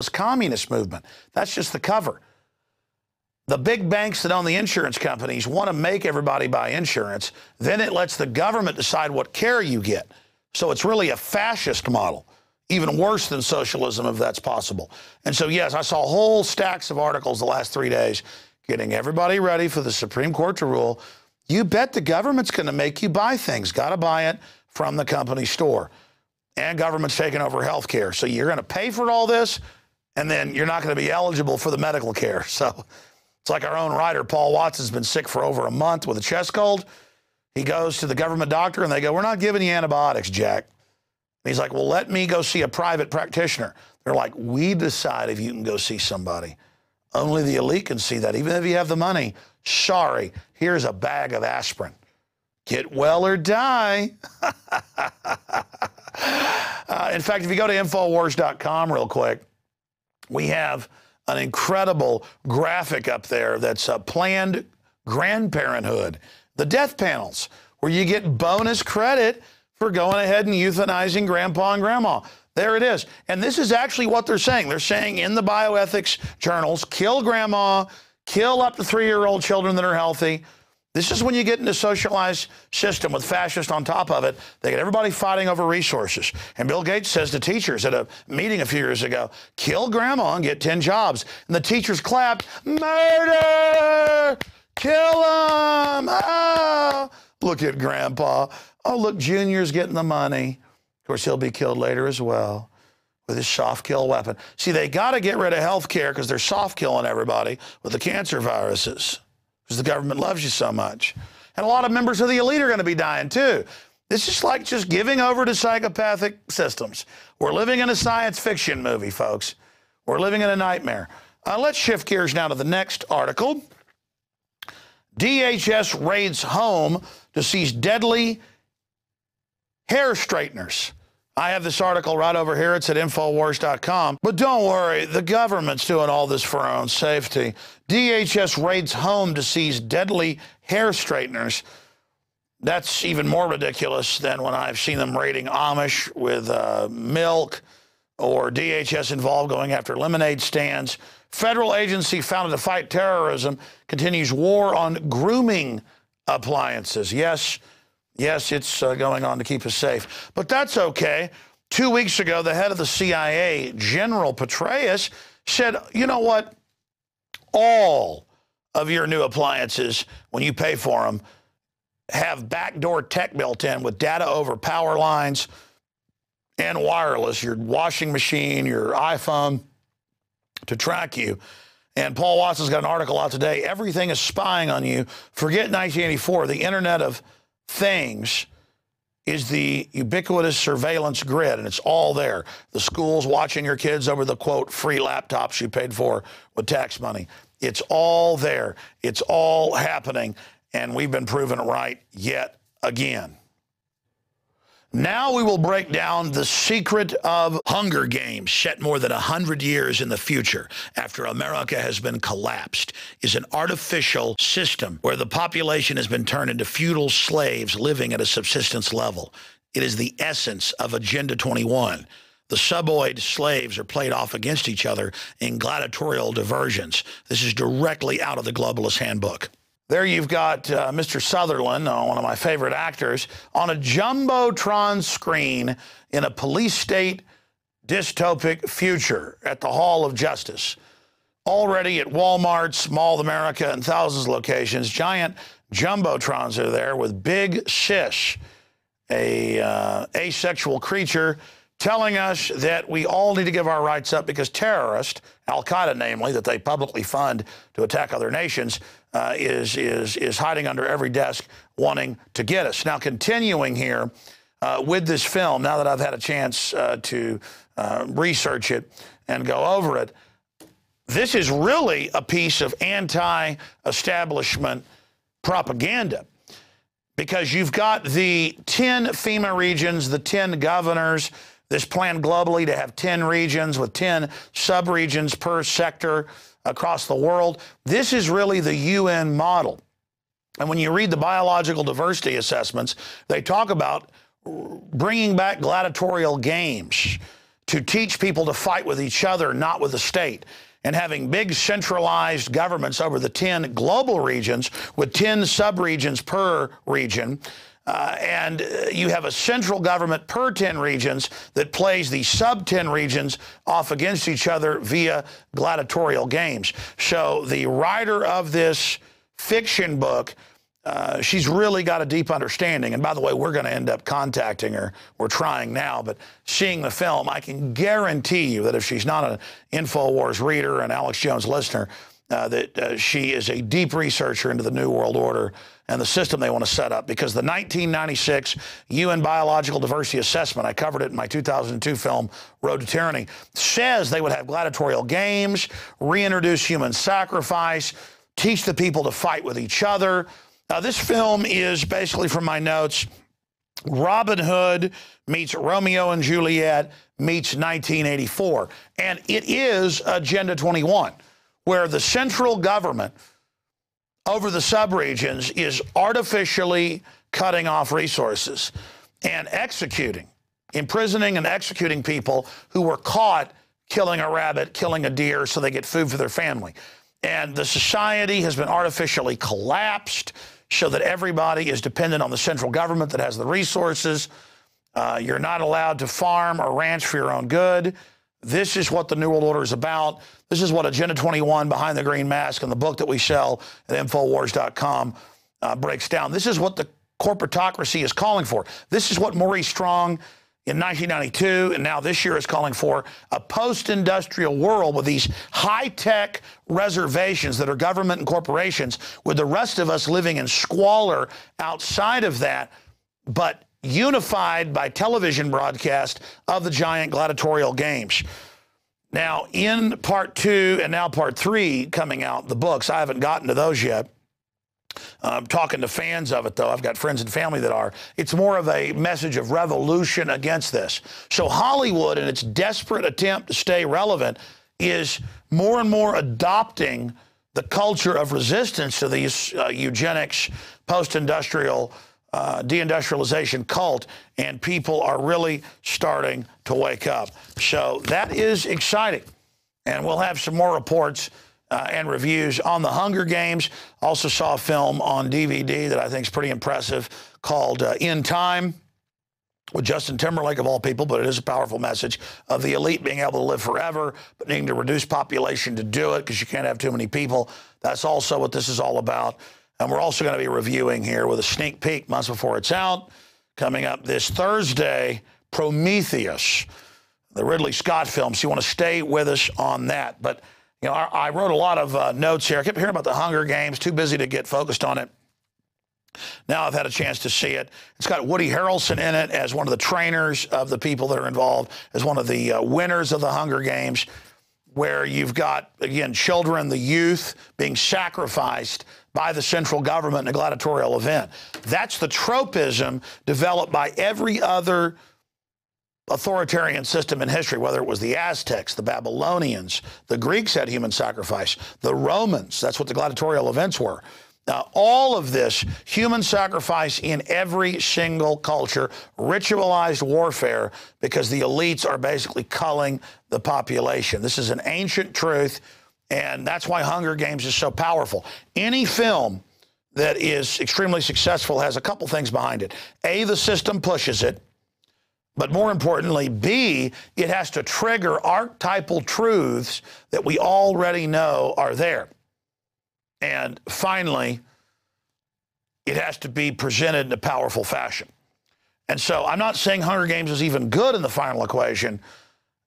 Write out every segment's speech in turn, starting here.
communist movement. That's just the cover. The big banks that own the insurance companies want to make everybody buy insurance. Then it lets the government decide what care you get. So it's really a fascist model, even worse than socialism if that's possible. And so, yes, I saw whole stacks of articles the last 3 days getting everybody ready for the Supreme Court to rule. You bet the government's going to make you buy things. Got to buy it from the company store. And government's taking over health care. So you're going to pay for all this, and then you're not going to be eligible for the medical care. So it's like our own writer, Paul Watts, has been sick for over a month with a chest cold. He goes to the government doctor, and they go, "We're not giving you antibiotics, Jack." And he's like, "Well, let me go see a private practitioner." They're like, "We decide if you can go see somebody. Only the elite can see that. Even if you have the money, sorry, here's a bag of aspirin. Get well or die." In fact, if you go to INFOWARS.com real quick, we have an incredible graphic up there that's Planned Grandparenthood, the death panels, where you get bonus credit for going ahead and euthanizing grandpa and grandma. There it is. And this is actually what they're saying. They're saying in the bioethics journals, kill grandma, kill up to 3-year-old children that are healthy. This is when you get into a socialized system with fascists on top of it. They get everybody fighting over resources. And Bill Gates says to teachers at a meeting a few years ago, kill grandma and get 10 jobs. And the teachers clapped, "Murder! Kill him! Oh, look at grandpa. Oh, look, Junior's getting the money." Of course, he'll be killed later as well with his soft kill weapon. See, they got to get rid of health care because they're soft killing everybody with the cancer viruses because the government loves you so much. And a lot of members of the elite are going to be dying too. This is like just giving over to psychopathic systems. We're living in a science fiction movie, folks. We're living in a nightmare. Let's shift gears now to the next article. DHS raids home to seize deadly hair straighteners. I have this article right over here. It's at INFOWARS.com. But don't worry, the government's doing all this for our own safety. DHS raids home to seize deadly hair straighteners. That's even more ridiculous than when I've seen them raiding Amish with milk, or DHS involved going after lemonade stands. Federal agency founded to fight terrorism continues war on grooming appliances. Yes, it's going on to keep us safe. But that's okay. 2 weeks ago, the head of the CIA, General Petraeus, said, you know what? All of your new appliances, when you pay for them, have backdoor tech built in with data over power lines and wireless, your washing machine, your iPhone, to track you. And Paul Watts has got an article out today. Everything is spying on you. Forget 1984. The Internet of Things is the ubiquitous surveillance grid, and it's all there. The schools watching your kids over the, quote, free laptops you paid for with tax money. It's all there. It's all happening, and we've been proven right yet again. Now we will break down the secret of Hunger Games, set more than 100 years in the future after America has been collapsed, is an artificial system where the population has been turned into feudal slaves living at a subsistence level. It is the essence of Agenda 21. The suboid slaves are played off against each other in gladiatorial diversions. This is directly out of the Globalist Handbook. There you've got Mr. Sutherland, one of my favorite actors, on a jumbotron screen in a police state dystopic future at the Hall of Justice. Already at Walmart's, Mall of America, and thousands of locations, giant jumbotrons are there with Big Sis, a asexual creature, telling us that we all need to give our rights up because terrorists, Al-Qaeda namely, that they publicly fund to attack other nations, is hiding under every desk wanting to get us. Now, continuing here with this film, now that I've had a chance to research it and go over it, this is really a piece of anti-establishment propaganda, because you've got the 10 FEMA regions, the 10 governors, this plan globally to have 10 regions with 10 sub-regions per sector across the world. This is really the UN model. And when you read the biological diversity assessments, they talk about bringing back gladiatorial games to teach people to fight with each other, not with the state. And having big centralized governments over the 10 global regions with 10 subregions per region, and you have a central government per 10 regions that plays the sub-10 regions off against each other via gladiatorial games. So the writer of this fiction book, she's really got a deep understanding. And by the way, we're going to end up contacting her. We're trying now, but seeing the film, I can guarantee you that if she's not an InfoWars reader and Alex Jones listener, that she is a deep researcher into the New World Order and the system they want to set up. Because the 1996 UN Biological Diversity Assessment, I covered it in my 2002 film, Road to Tyranny, says they would have gladiatorial games, reintroduce human sacrifice, teach the people to fight with each other. This film is basically, from my notes, Robin Hood meets Romeo and Juliet meets 1984. And it is Agenda 21, where the central government over the subregions is artificially cutting off resources and executing, imprisoning and executing people who were caught killing a rabbit, killing a deer so they get food for their family. And the society has been artificially collapsed so that everybody is dependent on the central government that has the resources. You're not allowed to farm or ranch for your own good. This is what the New World Order is about. This is what Agenda 21, Behind the Green Mask, and the book that we sell at InfoWars.com breaks down. This is what the corporatocracy is calling for. This is what Maurice Strong in 1992 and now this year is calling for, a post-industrial world with these high-tech reservations that are government and corporations, with the rest of us living in squalor outside of that, but unified by television broadcast of the giant gladiatorial games. Now, in part 2 and now part 3 coming out, the books, I haven't gotten to those yet. I'm talking to fans of it, though. I've got friends and family that are. It's more of a message of revolution against this. So Hollywood, in its desperate attempt to stay relevant, is more and more adopting the culture of resistance to these eugenics, post-industrial, deindustrialization cult, and people are really starting to wake up. So that is exciting, and we'll have some more reports and reviews on the Hunger Games. Also saw a film on DVD that I think is pretty impressive called In Time, with Justin Timberlake, of all people, but it is a powerful message of the elite being able to live forever, but needing to reduce population to do it because you can't have too many people. That's also what this is all about. And we're also going to be reviewing here with a sneak peek months before it's out, coming up this Thursday, Prometheus, the Ridley Scott film. So you want to stay with us on that. But you know, I wrote a lot of notes here. I kept hearing about the Hunger Games, too busy to get focused on it. Now I've had a chance to see it. It's got Woody Harrelson in it as one of the trainers of the people that are involved, as one of the winners of the Hunger Games, where you've got, again, children, the youth, being sacrificed by the central government in a gladiatorial event. That's the tropism developed by every other authoritarian system in history, whether it was the Aztecs, the Babylonians, the Greeks had human sacrifice, the Romans, that's what the gladiatorial events were. All of this, human sacrifice in every single culture, ritualized warfare, because the elites are basically culling the population. This is an ancient truth, and that's why Hunger Games is so powerful. Any film that is extremely successful has a couple things behind it. A, the system pushes it. But more importantly, B, it has to trigger archetypal truths that we already know are there. And finally, it has to be presented in a powerful fashion. And so I'm not saying Hunger Games is even good in the final equation,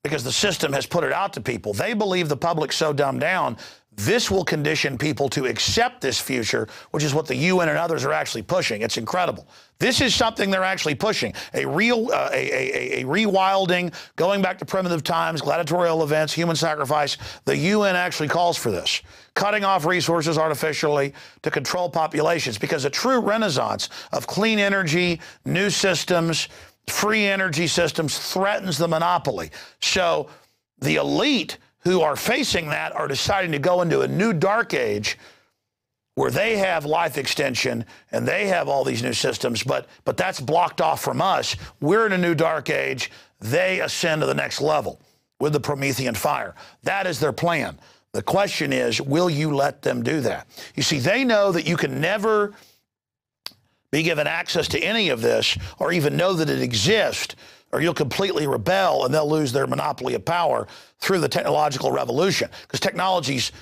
because the system has put it out to people. They believe the public's so dumbed down, this will condition people to accept this future, which is what the UN and others are actually pushing. It's incredible. This is something they're actually pushing, a rewilding, going back to primitive times, gladiatorial events, human sacrifice. The UN actually calls for this, cutting off resources artificially to control populations, because a true renaissance of clean energy, new systems, free energy systems threatens the monopoly. So the elite who are facing that are deciding to go into a new dark age where they have life extension and they have all these new systems, but that's blocked off from us. We're in a new dark age. They ascend to the next level with the Promethean fire. That is their plan. The question is, will you let them do that? You see, they know that you can never be given access to any of this or even know that it exists, or you'll completely rebel and they'll lose their monopoly of power through the technological revolution. Because technology's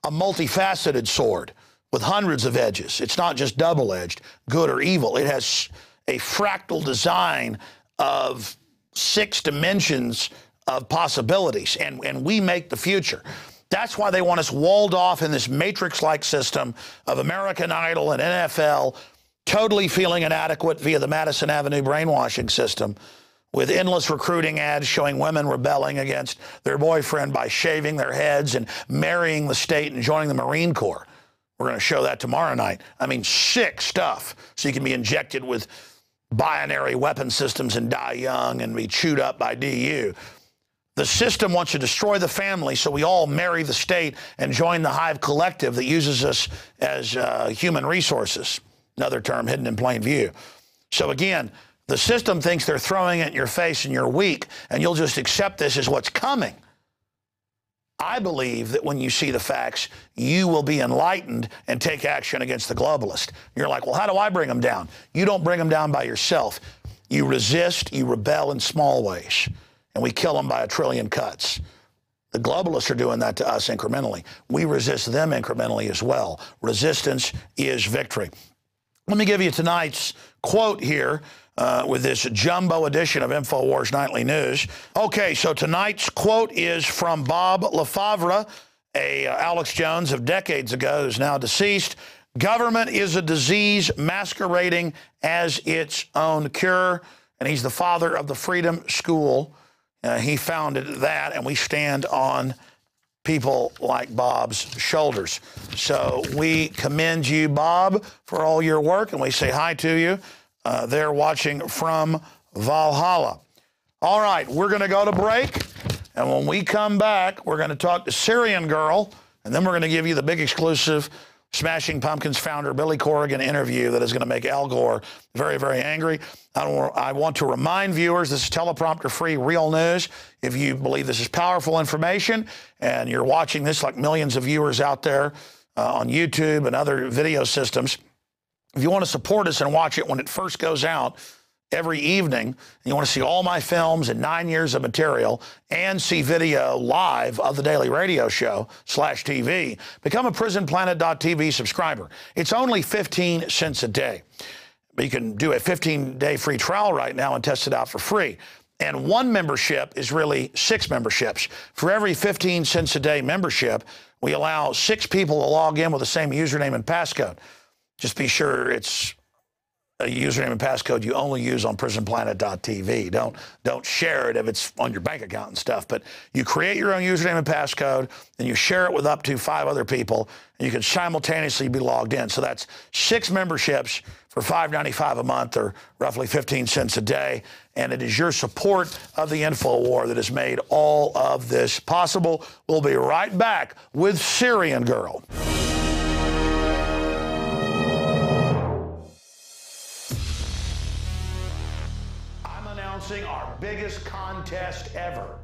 a multifaceted sword with hundreds of edges. It's not just double-edged, good or evil. It has a fractal design of 6 dimensions of possibilities, and we make the future. That's why they want us walled off in this matrix-like system of American Idol and NFL, totally feeling inadequate via the Madison Avenue brainwashing system, with endless recruiting ads showing women rebelling against their boyfriend by shaving their heads and marrying the state and joining the Marine Corps. We're going to show that tomorrow night. I mean, sick stuff. So you can be injected with binary weapon systems and die young and be chewed up by DU. The system wants to destroy the family, so we all marry the state and join the hive collective that uses us as human resources. Another term hidden in plain view. So again, the system thinks they're throwing it in your face and you're weak, and you'll just accept this as what's coming. I believe that when you see the facts, you will be enlightened and take action against the globalist. You're like, well, how do I bring them down? You don't bring them down by yourself. You resist, you rebel in small ways, and we kill them by 1 trillion cuts. The globalists are doing that to us incrementally. We resist them incrementally as well. Resistance is victory. Let me give you tonight's quote here with this jumbo edition of InfoWars Nightly News. Okay, so tonight's quote is from Bob LaFavre, a Alex Jones of decades ago who's now deceased. Government is a disease masquerading as its own cure. And he's the father of the Freedom School. He founded that, and we stand on people like Bob's shoulders. So we commend you, Bob, for all your work, and we say hi to you. They're watching from Valhalla. All right, we're going to go to break, and when we come back, we're going to talk to Syrian Girl, and then we're going to give you the big exclusive Smashing Pumpkins founder Billy Corgan interview that is going to make Al Gore very, very angry. I want to remind viewers, this is teleprompter-free real news. If you believe this is powerful information and you're watching this like millions of viewers out there on YouTube and other video systems, if you want to support us and watch it when it first goes out every evening, and you want to see all my films and 9 years of material and see video live of the daily radio show /TV, become a PrisonPlanet.tv subscriber. It's only 15 cents a day. But you can do a 15-day free trial right now and test it out for free. And one membership is really 6 memberships. For every 15 cents a day membership, we allow 6 people to log in with the same username and passcode. Just be sure it's a username and passcode you only use on PrisonPlanet.tv. Don't share it if it's on your bank account and stuff. But you create your own username and passcode, and you share it with up to 5 other people, and you can simultaneously be logged in. So that's 6 memberships for $5.95 a month, or roughly 15 cents a day. And it is your support of the InfoWar that has made all of this possible. We'll be right back with Syrian Girl. Our biggest contest ever.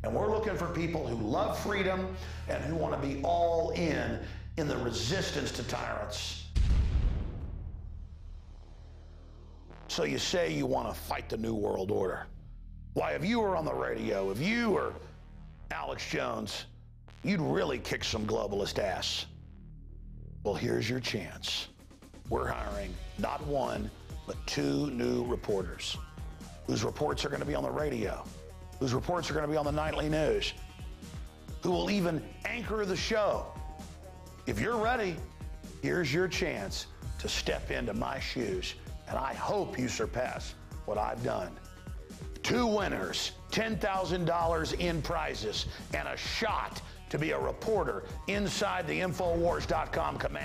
And we're looking for people who love freedom and who want to be all in the resistance to tyrants. So you say you want to fight the New World Order. Why, if you were on the radio, if you were Alex Jones, you'd really kick some globalist ass. Well, here's your chance. We're hiring not 1, but 2 new reporters, whose reports are going to be on the radio, whose reports are going to be on the nightly news, who will even anchor the show. If you're ready, here's your chance to step into my shoes, and I hope you surpass what I've done. 2 winners, $10,000 in prizes, and a shot to be a reporter inside the InfoWars.com command.